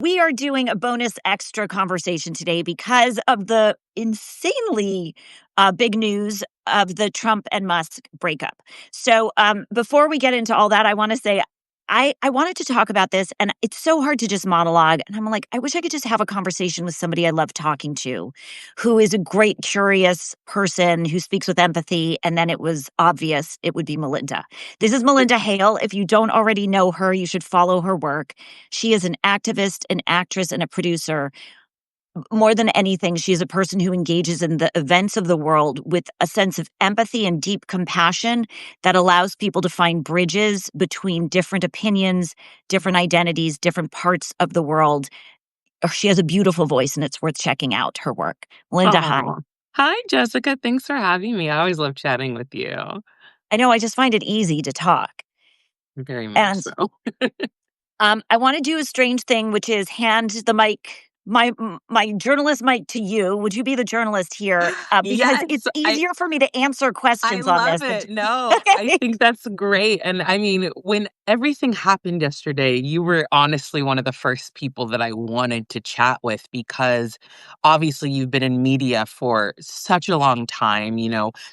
We are doing a bonus extra conversation today because of the insanely big news of the Trump and Musk breakup. So before we get into all that, I want to say I wanted to talk about this, and it's so hard to just monologue. And I'm like, I wish I could just have a conversation with somebody I love talking to, who is a great, curious person who speaks with empathy. And then it was obvious it would be Malynda. This is Malynda Hale. If you don't already know her, you should follow her work. She is an activist, an actress, and a producer. More than anything, she is a person who engages in the events of the world with a sense of empathy and deep compassion that allows people to find bridges between different opinions, different identities, different parts of the world. She has a beautiful voice, and it's worth checking out her work. Malynda, hi. Oh, hi, Jessica. Thanks for having me. I always love chatting with you. I know I just find it easy to talk. Very much And so. I want to do a strange thing, which is hand the mic, my journalist mic, to you. Would you be the journalist here? Because Yes, it's I easier for me to answer I questions on this. love it. No, I think that's great. And I mean, when everything happened yesterday, you were honestly one of the first people that I wanted to chat with because obviously you've been in media for such a long time.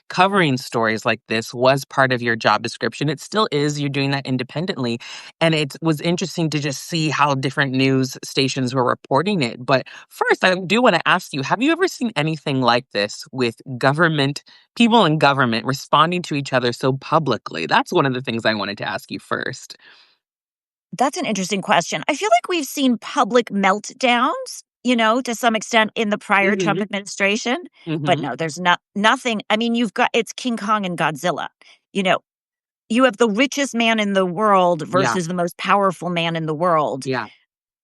Covering stories like this was part of your job description. It still is. You're doing that independently. And it was interesting to just see how different news stations were reporting it. But first, I do want to ask you, have you ever seen anything like this with people in government responding to each other so publicly? That's one of the things I wanted to ask you first. That's an interesting question. I feel like we've seen public meltdowns, to some extent in the prior Trump Mhm, administration. But mhm. no, there's nothing. I mean, it's King Kong and Godzilla. You know, you have the richest man in the world Yeah, versus the most powerful man in the world. yeah,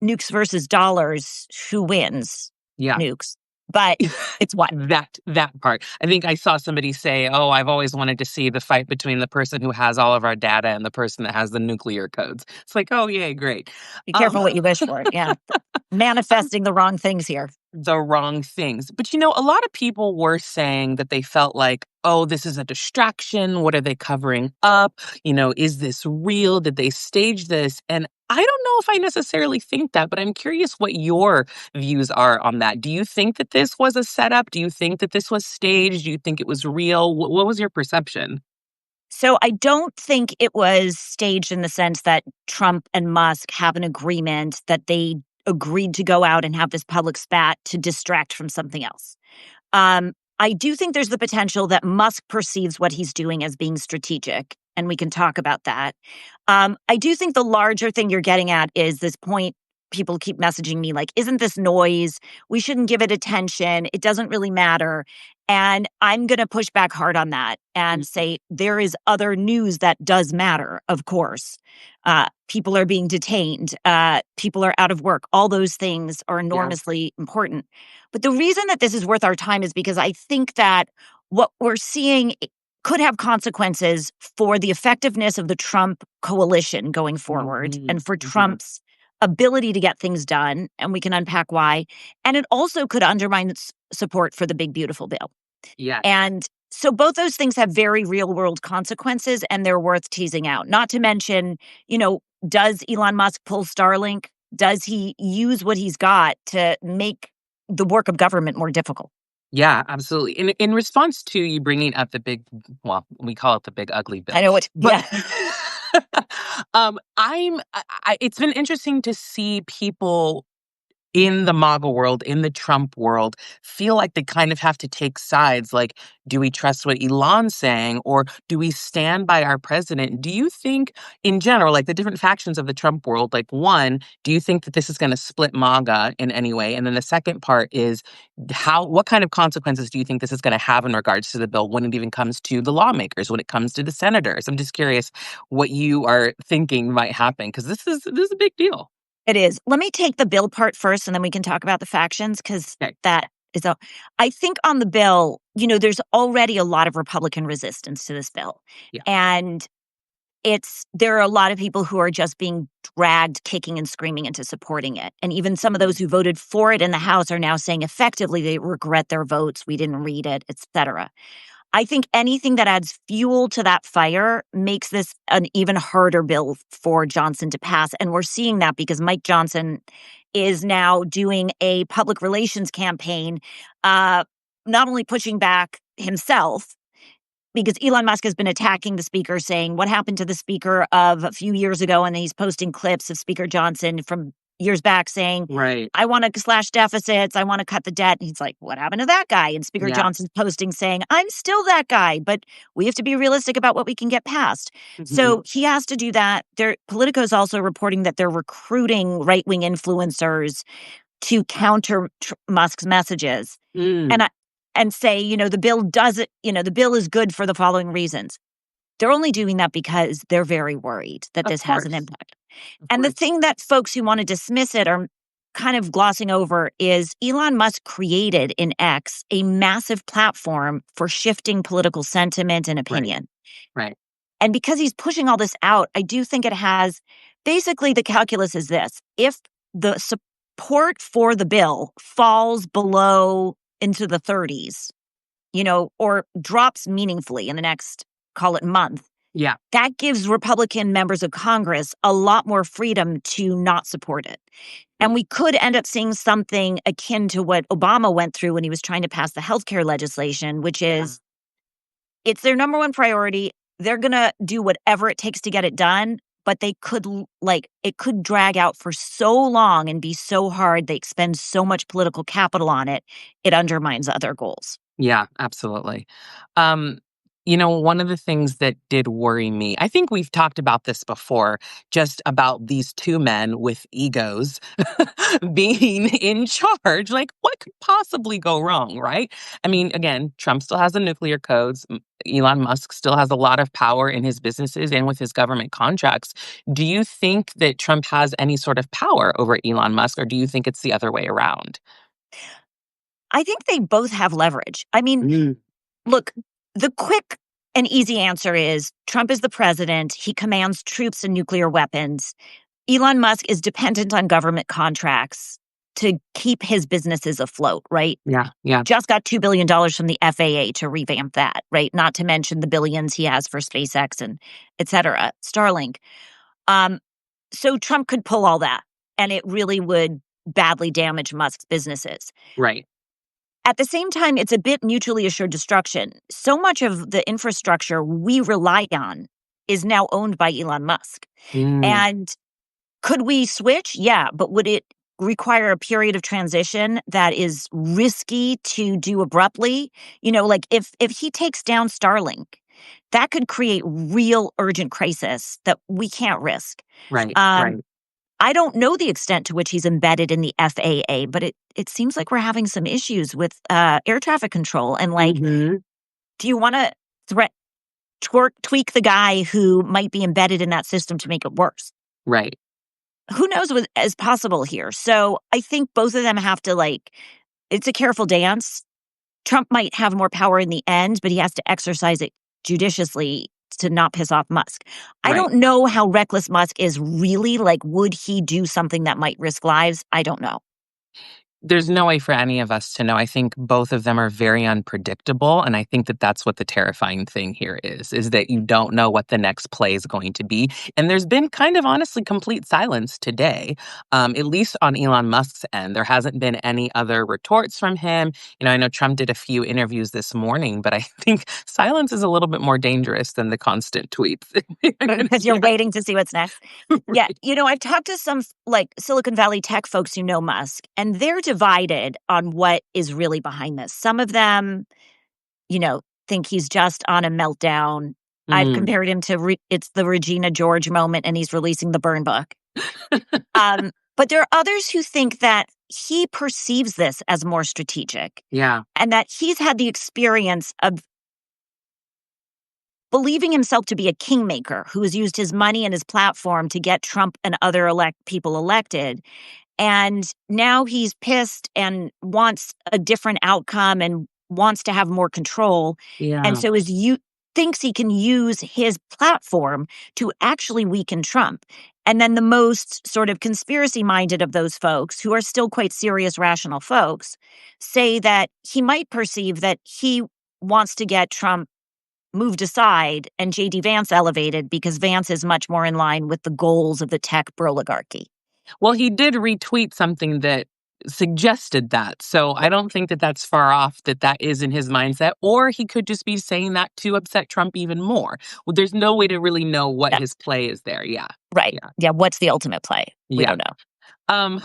Nukes versus dollars, who wins? yeah. Nukes. But it's what? That part. I think I saw somebody say, "Oh, I've always wanted to see the fight between the person who has all of our data and the person that has the nuclear codes." It's like, "Oh, yay, great." Be Um careful what you wish for. Yeah. Manifesting the wrong things here. the wrong things. But a lot of people were saying that they felt like, oh, this is a distraction. What are they covering up? Is this real? Did they stage this? And I don't know if I necessarily think that, but I'm curious what your views are on that. Do you think that this was a setup? Do you think that this was staged? Do you think it was real? What was your perception? So I don't think it was staged in the sense that Trump and Musk have an agreement that they agreed to go out and have this public spat to distract from something else. I do think there's the potential that Musk perceives what he's doing as being strategic, and we can talk about that. I do think the larger thing you're getting at is this point. People keep messaging me like, isn't this noise? We shouldn't give it attention. It doesn't really matter. And I'm going to push back hard on that and say there is other news that does matter, of course. People are being detained. People are out of work. All those things are Yeah. enormously important. But the reason that this is worth our time is because I think that what we're seeing could have consequences for the effectiveness of the Trump coalition going forward Mhm, and for mhm. Trump's ability to get things done. And we can unpack why. And it also could undermine support for the big, beautiful bill. Yes. And so both those things have very real world consequences, and they're worth teasing out. Not to mention, does Elon Musk pull Starlink? Does he use what he's got to make the work of government more difficult? Yeah, absolutely. In response to you bringing up the big, well, we call it the big ugly I bill, know what, but yeah. it's been interesting to see people in the MAGA world, in the Trump world, feel like they kind of have to take sides. Like, do we trust what Elon's saying or do we stand by our president? Do you think, in general, like the different factions of the Trump world, like one, do you think that this is going to split MAGA in any way? And then the second part is what kind of consequences do you think this is going to have in regards to the bill when it even comes to the lawmakers, when it comes to the senators? I'm just curious what you are thinking might happen because this is a big deal. It is. Let me take the bill part first, and then we can talk about the factions, because Okay. that is a. I think on the bill, there's already a lot of Republican resistance to this bill. Yeah. And there are a lot of people who are just being dragged kicking and screaming into supporting it. And even some of those who voted for it in the House are now saying effectively they regret their votes. We didn't read it, etc. I think anything that adds fuel to that fire makes this an even harder bill for Johnson to pass. And we're seeing that because Mike Johnson is now doing a public relations campaign, not only pushing back himself, because Elon Musk has been attacking the speaker, saying, what happened to the speaker of a few years ago? And he's posting clips of Speaker Johnson from years back saying, Right. I want to slash deficits. I want to cut the debt. And he's like, what happened to that guy? And Speaker Yeah. Johnson's posting saying, I'm still that guy, but we have to be realistic about what we can get past. Mhm. So he has to do that. Politico is also reporting that they're recruiting right-wing influencers to counter Musk's messages. Mm. And say, the bill doesn't, the bill is good for the following reasons. They're only doing that because they're very worried that Of this has an course. impact. Of And the course. thing that folks who want to dismiss it are kind of glossing over is Elon Musk created in X a massive platform for shifting political sentiment and Right. opinion. Right. And because he's pushing all this out, I do think it has basically the calculus is this. If the support for the bill falls below into the 30s, or drops meaningfully in the next, call it month, Yeah. that gives Republican members of Congress a lot more freedom to not support it. And we could end up seeing something akin to what Obama went through when he was trying to pass the healthcare legislation, which Yeah. is it's their number one priority. They're going to do whatever it takes to get it done, but they could it could drag out for so long and be so hard. They expend so much political capital on it. It undermines other goals. Yeah, absolutely. Um, one of the things that did worry me, I think we've talked about this before, just about these two men with egos being in charge. Like, what could possibly go wrong, right? I mean, again, Trump still has the nuclear codes. Elon Musk still has a lot of power in his businesses and with his government contracts. Do you think that Trump has any sort of power over Elon Musk, or do you think it's the other way around? I think they both have leverage. I mean, Mm. look, the quick and easy answer is Trump is the president. He commands troops and nuclear weapons. Elon Musk is dependent on government contracts to keep his businesses afloat, right? Yeah, yeah, Just got $2 billion from the FAA to revamp that, right? Not to mention the billions he has for SpaceX and et cetera, Starlink. Um, so Trump could pull all that, and it really would badly damage Musk's businesses. right. At the same time, it's a bit mutually assured destruction. So much of the infrastructure we rely on is now owned by Elon Musk. Mm. And could we switch? Yeah, but would it require a period of transition that is risky to do abruptly? Like if he takes down Starlink, that could create real urgent crisis that we can't risk. Right, Um, right. I don't know the extent to which he's embedded in the FAA, but it seems like we're having some issues with air traffic control. And Mhm. do you want to tweak the guy who might be embedded in that system to make it worse? Right. Who knows what is possible here? So I think both of them have to it's a careful dance. Trump might have more power in the end, but he has to exercise it judiciously to not piss off Musk. I Right. don't know how reckless Musk is really. Would he do something that might risk lives? I don't know. There's no way for any of us to know. I think both of them are very unpredictable, and I think that that's what the terrifying thing here is that you don't know what the next play is going to be, and there's been kind of honestly complete silence today, at least on Elon Musk's end. There hasn't been any other retorts from him. I know Trump did a few interviews this morning, but I think silence is a little bit more dangerous than the constant tweets. Because you're Yeah. waiting to see what's next. Yeah, I've talked to some Silicon Valley tech folks who know Musk, and they're divided on what is really behind this. Some of them, think he's just on a meltdown. I've Mm. compared him to it's the Regina George moment, and he's releasing the burn book. But there are others who think that he perceives this as more strategic, Yeah. and that he's had the experience of believing himself to be a kingmaker who has used his money and his platform to get Trump and other people elected. And now he's pissed and wants a different outcome and wants to have more control. And Yeah. so thinks he can use his platform to actually weaken Trump. And then the most sort of conspiracy minded of those folks, who are still quite serious, rational folks, say that he might perceive that he wants to get Trump moved aside and JD Vance elevated because Vance is much more in line with the goals of the tech oligarchy. Well, he did retweet something that suggested that. So I don't think that that's far off that that is in his mindset. Or he could just be saying that to upset Trump even more. Well, there's no way to really know what Yeah, his play is there. Yeah. right. Yeah. Yeah, what's the ultimate play? We Yeah. don't know. Um,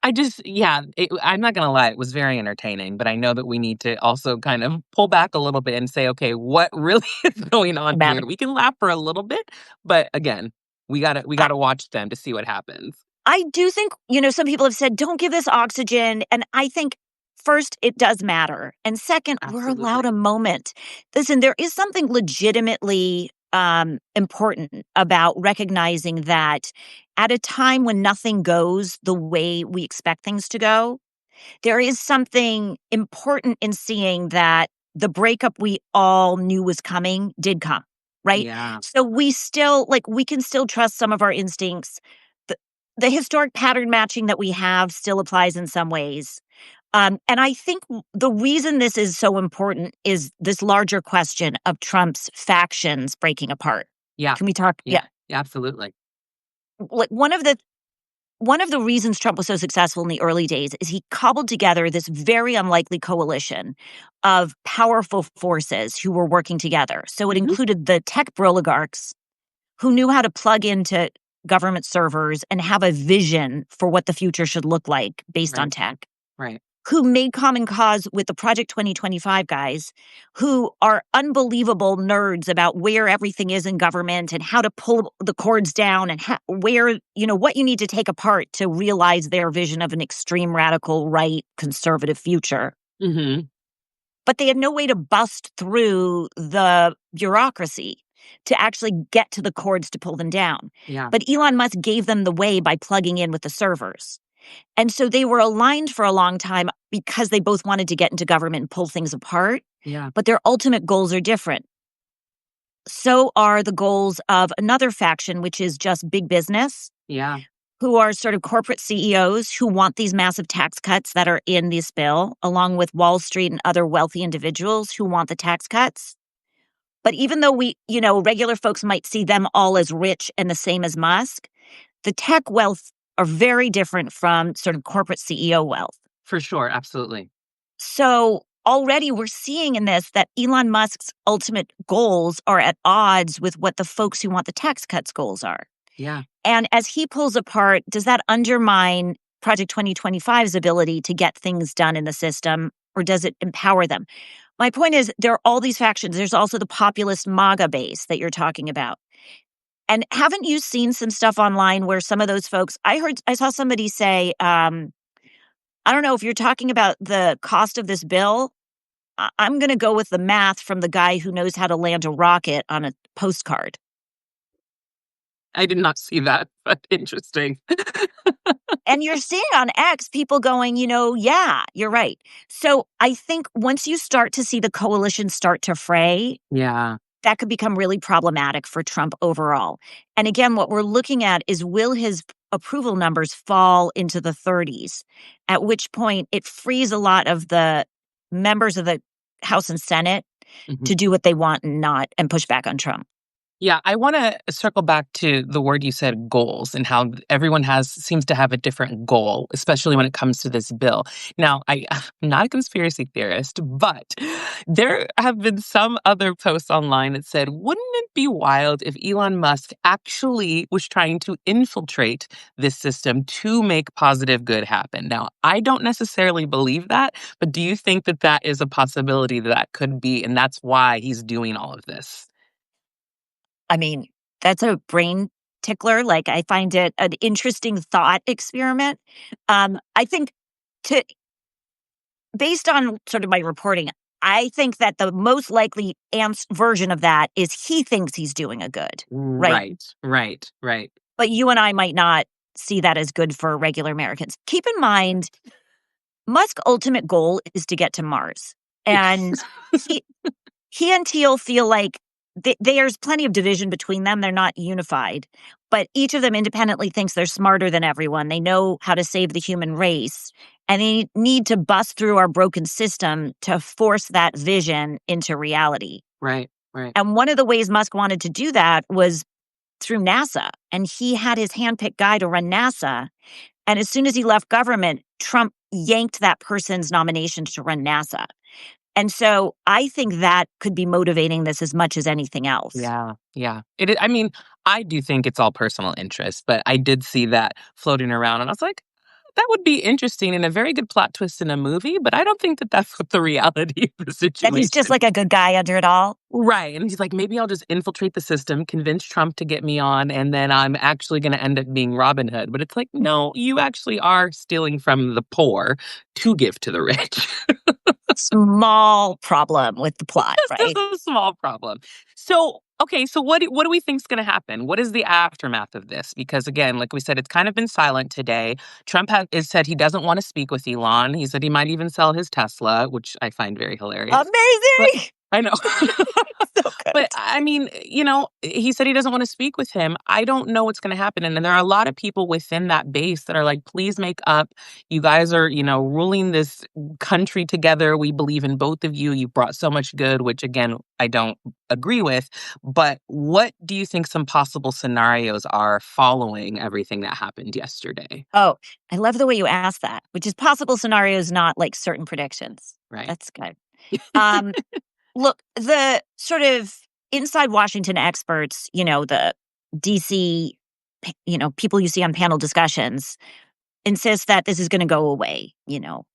I'm not gonna lie, it was very entertaining, but I know that we need to also kind of pull back a little bit and say, okay, what really is going on here? Matter. We can laugh for a little bit, but again, we I gotta watch them to see what happens. I do think, some people have said, "Don't give this oxygen," and I think, first, it does matter, and second, we're allowed a Absolutely. moment. Listen, there is something legitimately, important about recognizing that at a time when nothing goes the way we expect things to go, there is something important in seeing that the breakup we all knew was coming did come, right? Yeah. So we can still trust some of our instincts. The, the historic pattern matching that we have still applies in some ways. And I think the reason this is so important is this larger question of Trump's factions breaking apart. Yeah. Can we talk? Yeah. Yeah. Yeah, absolutely. Like one of the reasons Trump was so successful in the early days is he cobbled together this very unlikely coalition of powerful forces who were working together. So it Mhm. included the tech oligarchs who knew how to plug into government servers and have a vision for what the future should look like based on Right. tech, Right. who made common cause with the Project 2025 guys, who are unbelievable nerds about where everything is in government and how to pull the cords down and what you need to take apart to realize their vision of an extreme radical right conservative future. Mhm. But they had no way to bust through the bureaucracy to actually get to the cords to pull them down. Yeah. But Elon Musk gave them the way by plugging in with the servers. And so they were aligned for a long time because they both wanted to get into government and pull things apart, Yeah. but their ultimate goals are different. So are the goals of another faction, which is just big business, Yeah. who are sort of corporate CEOs who want these massive tax cuts that are in this bill, along with Wall Street and other wealthy individuals who want the tax cuts. But even though regular folks might see them all as rich and the same as Musk, the tech wealth are very different from sort of corporate CEO wealth. For sure, absolutely. So already we're seeing in this that Elon Musk's ultimate goals are at odds with what the folks who want the tax cuts goals are. Yeah. And as he pulls apart, does that undermine Project 2025's ability to get things done in the system, or does it empower them? My point is, there are all these factions. There's also the populist MAGA base that you're talking about. And haven't you seen some stuff online where some of those folks, I saw somebody say, I don't know if you're talking about the cost of this bill. I'm going to go with the math from the guy who knows how to land a rocket on a postcard. I did not see that, but interesting. And you're seeing on X people going, yeah, you're right. So I think once you start to see the coalition start to fray, Yeah. that could become really problematic for Trump overall. And again, what we're looking at is, will his approval numbers fall into the 30s, at which point it frees a lot of the members of the House and Senate Mhm. to do what they want and push back on Trump. Yeah, I wanna circle back to the word you said, goals, and how everyone seems to have a different goal, especially when it comes to this bill. Now, I'm not a conspiracy theorist, but there have been some other posts online that said, "Wouldn't it be wild if Elon Musk actually was trying to infiltrate this system to make positive good happen?" Now, I don't necessarily believe that, but do you think that that is a possibility that that could be, and that's why he's doing all of this? I mean, that's a brain tickler. Like, I find it an interesting thought experiment. I think to based on sort of my reporting, I think that the most likely version of that is he thinks he's doing a good, right? Right, right, right. But you and I might not see that as good for regular Americans. Keep in mind, Musk's ultimate goal is to get to Mars. Yes. And he he and Teal feel like there's plenty of division between them. They're not unified, but each of them independently thinks they're smarter than everyone. They know how to save the human race, and they need to bust through our broken system to force that vision into reality. Right, right. And one of the ways Musk wanted to do that was through NASA, and he had his handpicked guy to run NASA. And as soon as he left government, Trump yanked that person's nomination to run NASA. And so I think that could be motivating this as much as anything else. Yeah, yeah. I mean, I do think it's all personal interest, but I did see that floating around, and I was like, that would be interesting and a very good plot twist in a movie, but I don't think that that's what the reality of the That he's just situation. like a good guy under it all. Right, and he's like, "Maybe I'll just infiltrate the system, convince Trump to get me on, and then I'm actually gonna end up being Robin Hood." But it's like, "No, you actually are stealing from the poor to give to the rich." Small problem with the plot, This right? is a small problem. So, okay, so what do we think's gonna happen? What is the aftermath of this? Because again, like we said, it's kind of been silent today. Trump has said he doesn't wanna speak with Elon. He said he might even sell his Tesla, which I find very hilarious. But Amazing. I know. So But, good. I mean, he said he doesn't wanna speak with him. I don't know what's gonna happen, and then there are a lot of people within that base that are like, "Please make up. You guys are, ruling this country together. We believe in both of you. You've brought so much good," which, again, I don't agree with. But what do you think some possible scenarios are following everything that happened yesterday? Oh, I love the way you asked that, which is possible scenarios, not like certain predictions. Right. That's good. Um, Look, the sort of inside Washington experts, the DC, people you see on panel discussions insist that this is going to go away.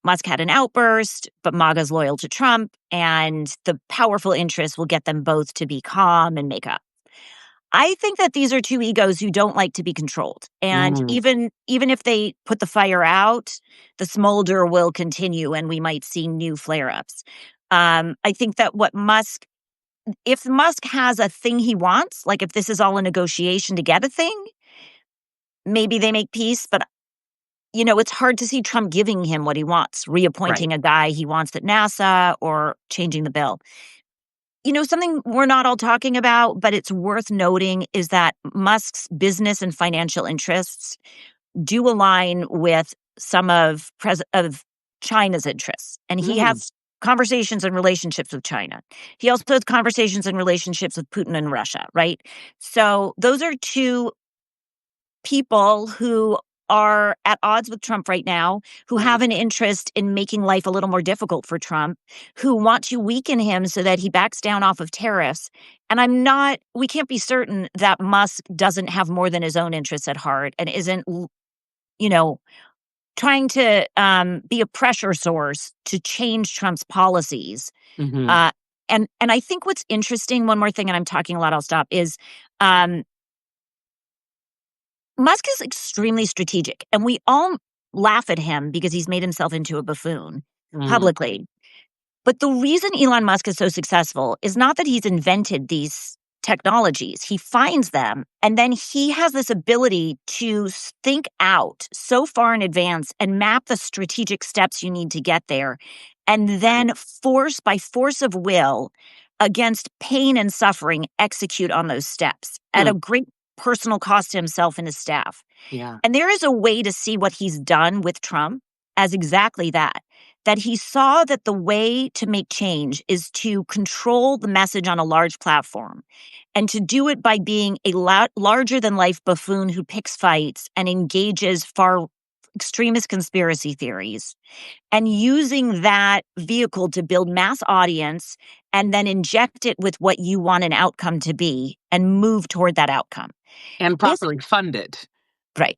Musk had an outburst, but MAGA's loyal to Trump, and the powerful interests will get them both to be calm and make up. I think that these are two egos who don't like to be controlled. And Mm, even if they put the fire out, the smolder will continue and we might see new flare-ups. I think that if Musk has a thing he wants, like if this is all a negotiation to get a thing, maybe they make peace. But it's hard to see Trump giving him what he wants, right. reappointing a guy he wants at NASA or changing the bill. Something we're not all talking about, but it's worth noting is that Musk's business and financial interests do align with some of China's interests, and he Mm, has conversations and relationships with China. He also has conversations and relationships with Putin and Russia, right? So those are two people who are at odds with Trump right now, who right. have an interest in making life a little more difficult for Trump, who want to weaken him so that he backs down off of tariffs. And we can't be certain that Musk doesn't have more than his own interests at heart and isn't, you know, trying to be a pressure source to change Trump's policies. Mhm. Uh, and I think what's interesting, one more thing, and I'm talking a lot, I'll stop, is um, Musk is extremely strategic, and we all laugh at him because he's made himself into a buffoon Mm, publicly. But the reason Elon Musk is so successful is not that he's invented these technologies. He finds them, and then he has this ability to think out so far in advance and map the strategic steps you need to get there. And right. then by force of will, against pain and suffering, execute on those steps at Hmm, a great personal cost to himself and his staff. yeah. And there is a way to see what he's done with Trump as exactly that he saw that the way to make change is to control the message on a large platform and to do it by being a larger than life buffoon who picks fights and engages far extremist conspiracy theories and using that vehicle to build mass audience and then inject it with what you want an outcome to be and move toward that outcome. And If properly fund it. Right.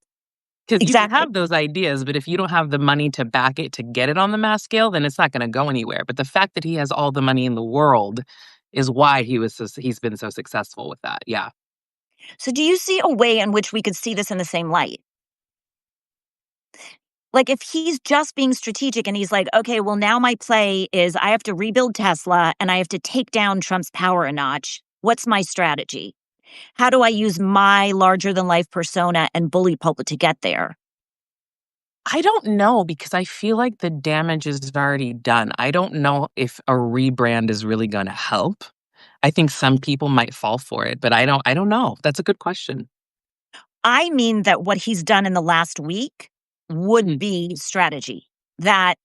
'Cause you can Exactly. have those ideas, but if you don't have the money to back it to get it on the mass scale, then it's not gonna go anywhere. But the fact that he has all the money in the world is why he's been so successful with that. Yeah. So do you see a way in which we could see this in the same light? Like if he's just being strategic and he's like, okay, well, now my play is I have to rebuild Tesla and I have to take down Trump's power a notch. What's my strategy? How do I use my larger than life persona and bully pulpit to get there? I don't know because I feel like the damage is already done. I don't know if a rebrand is really gonna help. I think some people might fall for it, but I don't know. That's a good question. I mean that what he's done in the last week would Mm, be strategy. That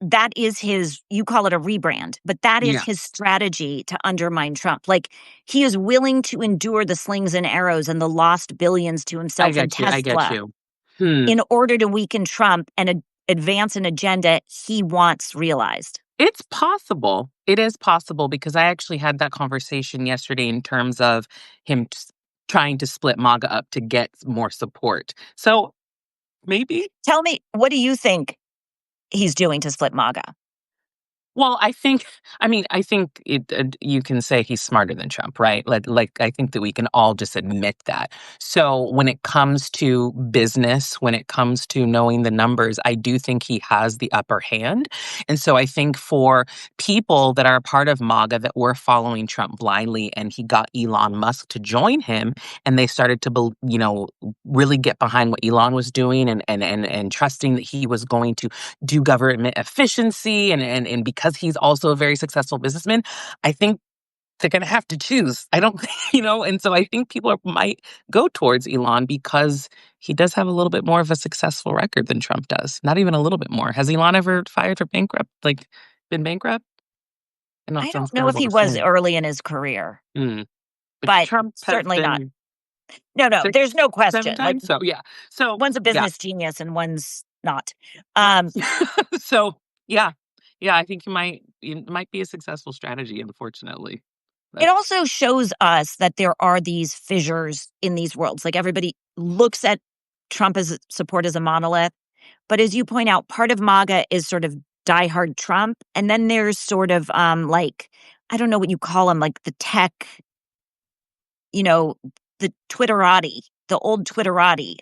that is his, you call it a rebrand, but that is Yeah, his strategy to undermine Trump. Like, he is willing to endure the slings and arrows and the lost billions to I himself and get you. I get Tesla you. Hmm. in order to weaken Trump and advance an agenda he wants realized. It's possible. It is possible because I actually had that conversation yesterday in terms of him trying to split MAGA up to get more support. So maybe. Tell me, what do you think he's doing to split MAGA? Well, I think you can say he's smarter than Trump, right? I think that we can all just admit that. So when it comes to business, when it comes to knowing the numbers, I do think he has the upper hand. And so I think for people that are a part of MAGA that were following Trump blindly, and he got Elon Musk to join him, and they started to, really get behind what Elon was doing, and trusting that he was going to do government efficiency, and because he's also a very successful businessman, I think they're going to have to choose. I don't, and so I think people might go towards Elon because he does have a little bit more of a successful record than Trump does. Not even a little bit more. Has Elon ever fired for bankrupt, like been bankrupt? I know it I sounds don't know if terrible he to was say. early in his career, Mm. But but Trump has certainly not. been No, no, six, there's no 7 question. Like, times. So yeah. So one's a yeah. business genius and one's not. Right. Um, So, yeah. Yeah, I think it might be a successful strategy, unfortunately. it But also shows us that there are these fissures in these worlds. Like, everybody looks at Trump as support as a monolith, but as you point out, part of MAGA is sort of diehard Trump, and then there's sort of like, I don't know what you call them, like the tech, you know, the Twitterati, the old Twitterati,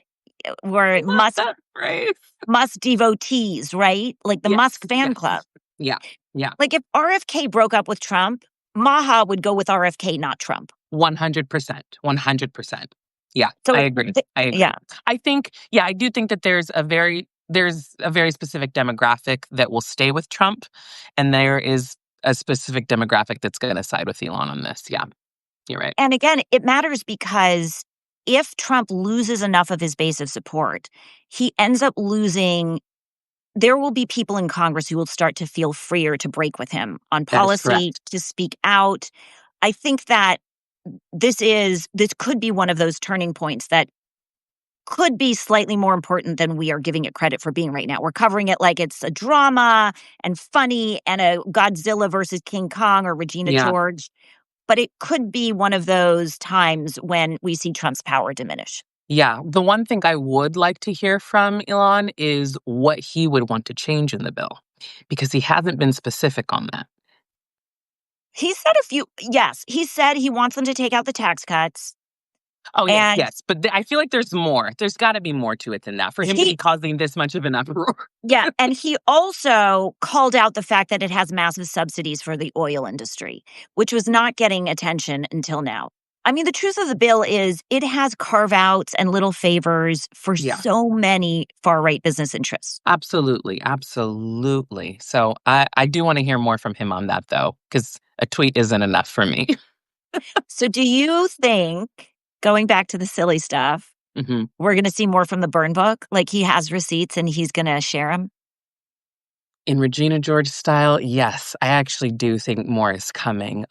I where love that phrase. Musk devotees, right? Like the Yes, Musk fan club. yes. Yeah, yeah. Like, if RFK broke up with Trump, Maha would go with RFK, not Trump. 100%, 100%. Yeah, So I it, agree, I yeah, agree. I do think that there's a very specific demographic that will stay with Trump, and there is a specific demographic that's gonna side with Elon on this. Yeah, you're right. and again, it matters because if Trump loses enough of his base of support, he ends up losing. There will be people in Congress who will start to feel freer to break with him on That is policy, correct. to speak out. I think that this could be one of those turning points that could be slightly more important than we are giving it credit for being right now. We're covering it like it's a drama and funny and a Godzilla versus King Kong or Regina Yeah. George, but it could be one of those times when we see Trump's power diminish. Yeah, the one thing I would like to hear from Elon is what he would want to change in the bill, because he hasn't been specific on that. He said a few, yes, he said he wants them to take out the tax cuts. Oh, yes, And yes, but I feel like there's more. There's gotta be more to it than that for him to be he, causing this much of an uproar. yeah, and he also called out the fact that it has massive subsidies for the oil industry, which was not getting attention until now. I mean, the truth of the bill is it has carve outs and little favors for Yeah, so many far right business interests. absolutely, absolutely. So I do wanna hear more from him on that, though, because a tweet isn't enough for me. So, do you think, going back to the silly stuff, Mhm. we're going to see more from the burn book? Like, he has receipts and he's going to share them? In Regina George style, yes, I actually do think more is coming.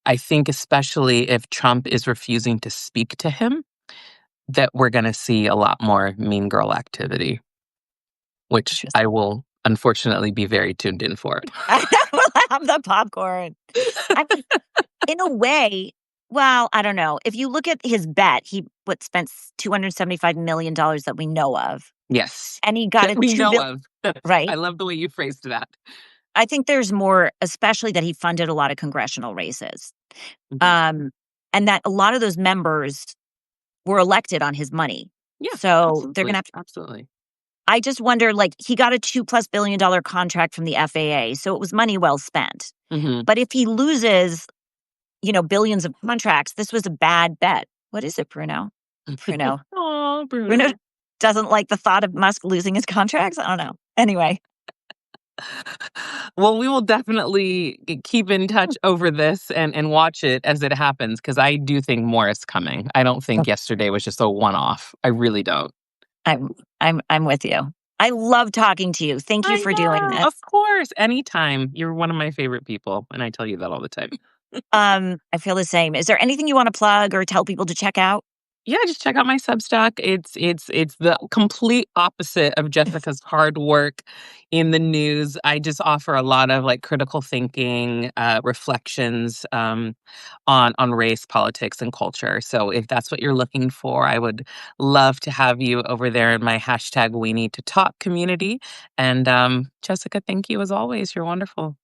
I think especially if Trump is refusing to speak to him, that we're gonna see a lot more mean girl activity, which I will unfortunately be very tuned in for. I will have the popcorn. I mean, in a way, well, I don't know. If you look at his bet, he spent $275 million that we know of, Yes, and he got that a we two know bill. of. I Right. love the way you phrased that. I think there's more, especially that he funded a lot of congressional races, Mhm. um, and that a lot of those members were elected on his money. Yeah, So they're gonna absolutely, have to. absolutely. I just wonder, like, he got a $2+ billion contract from the FAA, so it was money well spent. Mhm. But if he loses, billions of contracts, this was a bad bet. What is it, Bruno? Bruno. Aw, Bruno Bruno. doesn't like the thought of Musk losing his contracts? I don't know. Anyway. Well, we will definitely keep in touch over this and watch it as it happens, because I do think more is coming. I don't think yesterday was just a one-off. I really don't. I'm I'm with you. I love talking to you. Thank you I for doing know, of this. course, anytime. You're one of my favorite people, and I tell you that all the time. I feel the same. Is there anything you wanna plug or tell people to check out? Yeah, just check out my Substack. It's the complete opposite of Jessica's hard work in the news. I just offer a lot of, like, critical thinking, reflections, on race, politics, and culture. So if that's what you're looking for, I would love to have you over there in my hashtag We Need to Talk community. And, Jessica, thank you as always. You're wonderful.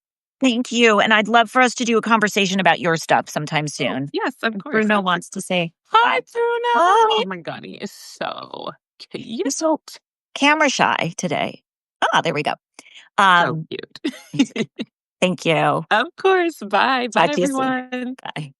Thank you, and I'd love for us to do a conversation about your stuff sometime Oh, soon. yes, of course. Bruno wants to say Hi, hi. Bruno. Oh Hi. my god, he is so You're cute. so camera shy today. Ah, there we go. So Um, cute. Thank you. Of course. Bye. Bye, Talk to you soon. everyone. Bye.